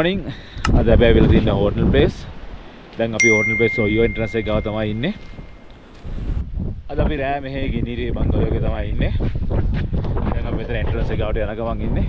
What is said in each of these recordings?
morning. අද අපි ඇවිල්ලා තියෙන hotel place. දැන් අපි hotel place ඔයෝ entrance එක ගාව තමයි ඉන්නේ. අද අපි රෑ මෙහි ගිනිරි බංගලෝවේ තමයි ඉන්නේ. දැන් අපි මෙතන entrance එක ගාවට යන ගමන් ඉන්නේ.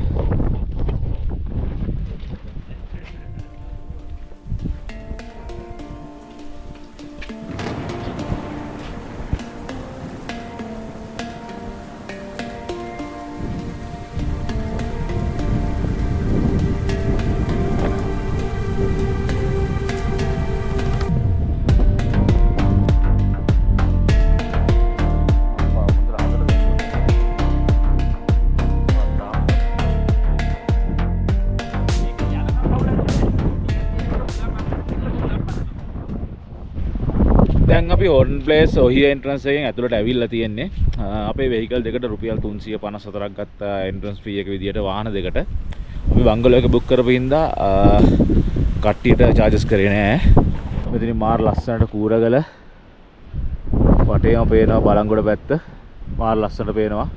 දැන් අපි hotel place ඔහිය entrance එකෙන් ඇතුළට ඇවිල්ලා තියෙන්නේ. අපේ vehicle දෙකට රුපියල් 354ක් ගත්ත entrance fee එක විදියට වාහන දෙකට. අපි බංගලෝ එක book කරපු හින්දා කට්ටියට charges කරේ නෑ. මෙතනින් මාර ලස්සනට කූරගල වටේම පේනවා බලංගොඩ පැත්ත. මාර ලස්සනට පේනවා.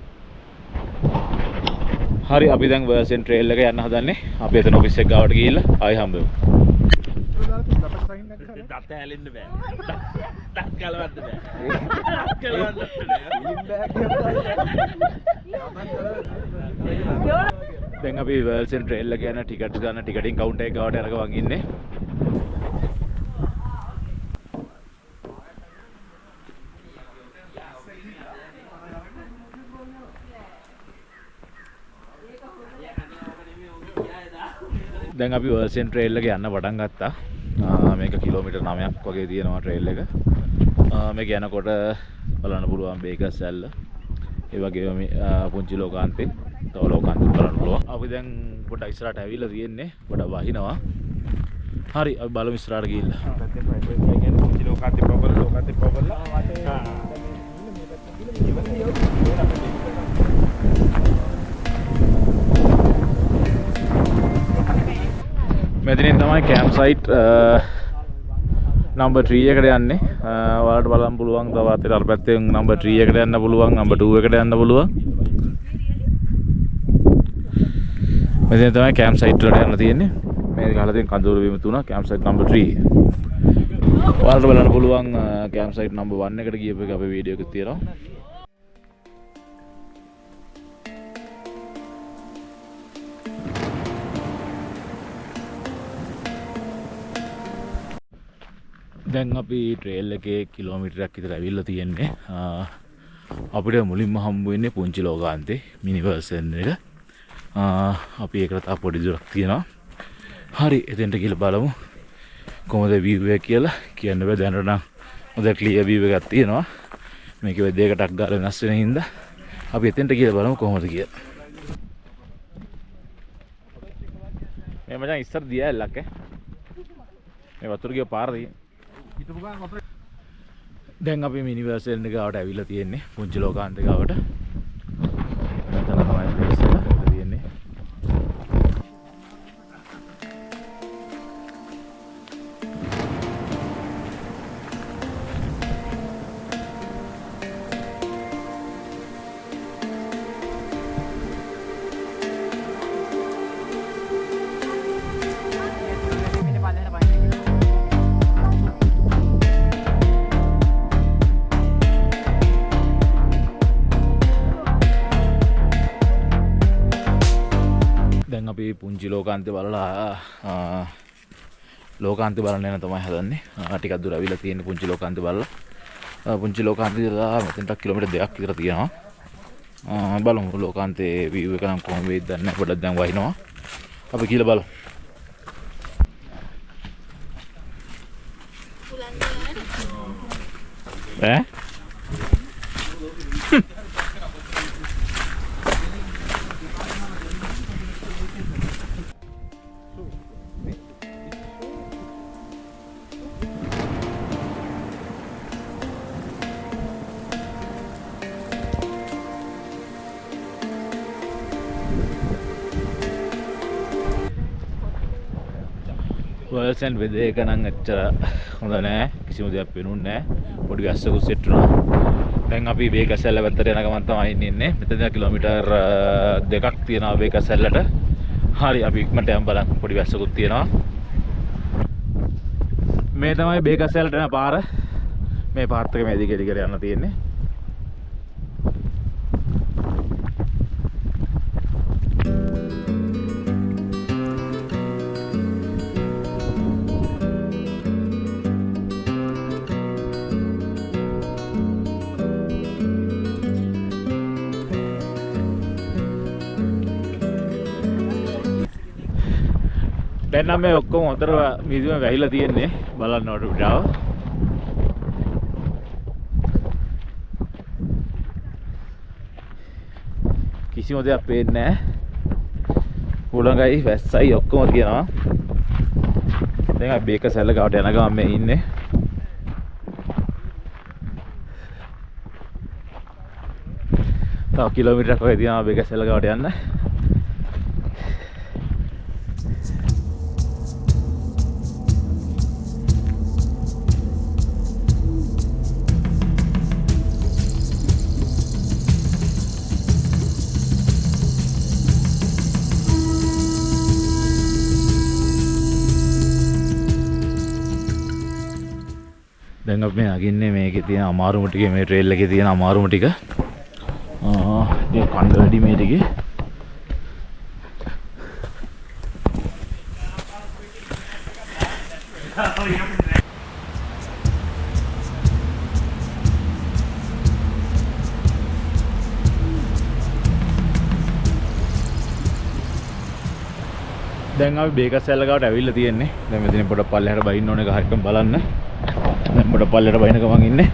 හරි අපි දැන් වර්සන් trail එක යන්න හදන්නේ. අපි එතන office එක ගාවට ගිහිල්ලා ආයි හම්බෙමු. දත් ඇලෙන්න බෑ. දත් කලවන්න බෑ. දැන් අපි වර්ල්සන් ට්‍රේල් එක යන ටිකට් ගන්න ටිකටින් කවුන්ටර් එක ගාවට අරගෙන ඉන්නේ. දැන් අපි වර්ල්සන් ට්‍රේල් එක යන්න පටන් ගත්තා. මේක කිලෝමීටර් 9ක් වගේ තියෙනවා ට්‍රේල් එක. මේක යනකොට බලන්න පුළුවන් බේකස් ඇල්ල. ඒ වගේම පුංචි ලෝකාන්තේ තව ලෝකාන්තේ බලන්න පුළුවන්. අපි දැන් පොඩ්ඩක් ඉස්සරහට ඇවිල්ලා තියෙන්නේ. පොඩ්ඩක් වහිනවා. හරි අපි බලමු ඉස්සරහට ගිහිල්ලා. පුංචි ලෝකාන්තේ ප්‍රොබල්. මෙතනින් තමයි කැම්ප් සයිට් නම්බර් 3 එකට යන්නේ. ඔයාලට බලන්න පුළුවන් තවත් අර පැත්තෙන් නම්බර් 3 එකට යන්න පුළුවන්, නම්බර් 2 එකට යන්න පුළුවන්. මෙතන තමයි කැම්ප් සයිට් වලට යන්න තියෙන්නේ. මේ ගහලා තියෙන කඳවුරු බිම 3 කැම්ප් සයිට් නම්බර් 3. ඔයාලට බලන්න පුළුවන් කැම්ප් සයිට් නම්බර් 1 එකට ගියපු එක අපේ වීඩියෝ එකේ තියෙනවා. දැන් අපි ට්‍රේල් එකේ කිලෝමීටරයක් විතර ඇවිල්ලා තියෙන්නේ. අපිට මුලින්ම හම්බ වෙන්නේ පුංචි ලෝකාන්තේ මිනි වර්සන් එක. අපි ඒකට තා පොඩි දුරක් තියෙනවා. හරි එතෙන්ට ගිහලා බලමු කොහොමද view එක කියලා. කියන්න බෑ දැනට නම් හොඳ ක්ලියර් view එකක් තියෙනවා. මේකේ දෙකටක් ගාලා වෙනස් වෙන හින්දා අපි එතෙන්ට ගිහලා බලමු කොහොමද කියලා. මේ මචං ඉස්සර දියා එල්ලක් මේ වතුර ගිය පාර තියෙන්නේ. දැන් අපි මිනි වර්සන් එක ගාවට ඇවිල්ලා තියෙන්නේ පුංචි ලෝකාන්තේ ගාවට. මෙතන තමයි ප්ලේස් එක තියෙන්නේ. අපි පුංචි ලෝකාන්තේ බලලා ලෝකාන්තේ බලන්න යන තමයි හදන්නේ. ටිකක් දුර අවිලා තියෙන පුංචි ලෝකාන්තේ බලලා. පුංචි ලෝකාන්තේ ඉඳලා මෙතනට කිලෝමීටර් 2ක් විතර තියෙනවා. බලමු ලෝකාන්තේ view එක නම් කොහොම වෙයිද දන්නේ නැහැ. පොඩ්ඩක් දැන් වහිනවා. අපි කියලා බලමු. ඈ වර්ල්සන් වෙදර් එක නම් ඇත්තට හොඳ නෑ. කිසිම දෙයක් පේනුන්නේ නෑ. පොඩි වැස්සකුත් සෙට් වුණා. දැන් අපි වේගසැල්ල පැත්තට යන ගමන් තමයි ඉන්නේ. මෙතන කිලෝමීටර් 2ක් තියෙනවා වේගසැල්ලට. හරි අපි ඉක්මනට යමු බලන්න පොඩි වැස්සකුත් තියෙනවා. මේ තමයි බේකස්සැලට යන පාර. මේ පාත් එක මේ දිගේ දිගට යන්න තියෙන්නේ. දැන් නම් මේ ඔක්කොම හතර මිදුම වැහිලා තියෙන්නේ බලන්න ඕට විඩාව. කිසිම දෙයක් පේන්නේ නැහැ. උලඟයි වැස්සයි ඔක්කොම තියෙනවා. දැන් අපි බේකසැල්ල ගාවට යන ගමන් මේ ඉන්නේ. තව කිලෝමීටරයක් වගේ තියෙනවා බේකසැල්ල ගාවට යන්න. දැන් අපි මේ අගින්නේ මේකේ තියෙන අමාරුම ටික මේ ට්‍රේල් එකේ තියෙන අමාරුම ටික. මේ කණ්ඩ වැඩි මේ ටිකේ. දැන් අපි බේකස්සැල්ල ගාවට ඇවිල්ලා තියෙන්නේ. දැන් මෙතන පොඩක් පල්ලෙහාට බහින්න ඕනේ ගහක්කම බලන්න. දැන් පොඩක් පල්ලෙහාට බහින ගමන් ඉන්නේ.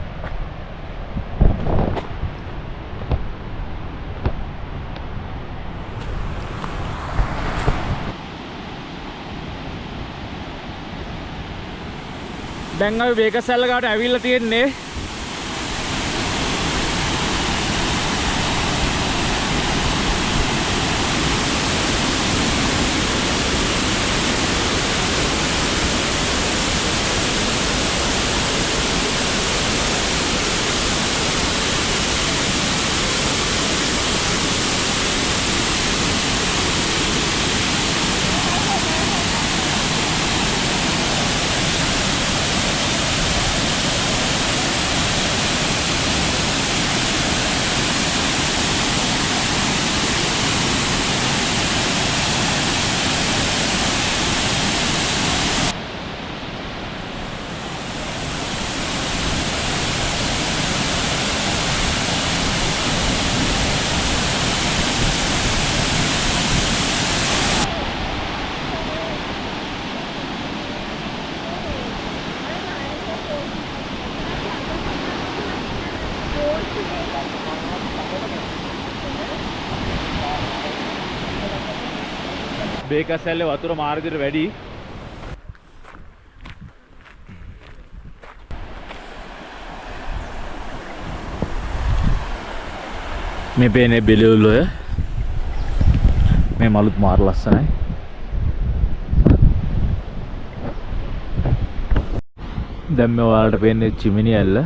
දැන් අපි බේකස්සැල්ල ගාවට ඇවිල්ලා තියෙන්නේ. බේකස්සැල්ලේ වතුර මාර්ගයට වැඩි. මේ පේන්නේ බෙලියුල්ලෝය. මේ මලුත් මාර ලස්සනයි. දැන් මේ ඔයාලට පේන්නේ චිමිනි ඇල්ල.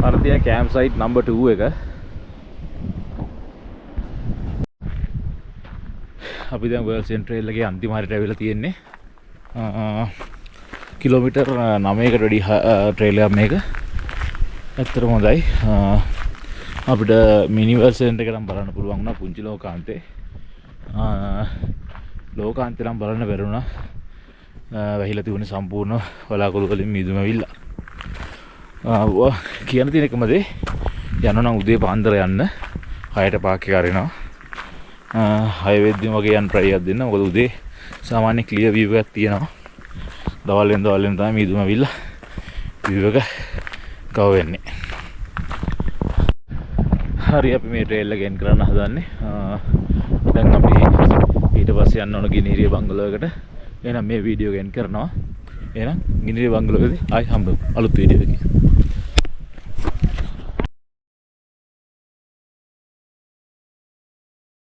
Partia campsite number 2 එක. අපි දැන් වර්ල්ඩ් සෙන්ට්‍රල් එකේ අන්තිම හරියට ඇවිල්ලා තියෙන්නේ. කිලෝමීටර් 9කට වැඩි ට්‍රේල් එකක් මේක. ඇත්තටම හොඳයි. අපිට මිනි වර්ල්ඩ් සෙන්ටර් එක නම් බලන්න පුළුවන් වුණා පුංචි ලෝකාන්තේ. ලෝකාන්තේ නම් බලන්න බැරි වුණා. වැහිලා තිබුණේ සම්පූර්ණ වලාකුළු වලින් මිදුම ඇවිල්ලා. කියන තියෙන එකම දේ යනවා නම් උදේ පාන්දර යන්න 6ට පාක් එක අරිනවා 6 වෙද්දිම වගේ යන්න try එකක් දෙන්න. මොකද උදේ සාමාන්‍ය ක්ලියර් view එකක් තියෙනවා. දවල්ෙන් තමයි මිදුම ඇවිල්ලා view එක කව වෙන්නේ. හරි අපි මේ ට්‍රේල් එක ගෙන් කරන්න හදන්නේ. දැන් අපි ඊට පස්සේ යන්න ඕන ගිනිහිරිය බංගලෝ එකට. එහෙනම් මේ වීඩියෝ එක එන්ඩ් කරනවා. එහෙනම් ගිනිරි බංගලෝවේදී ආයි හම්බෙමු අලුත් වීඩියෝ එකකින්.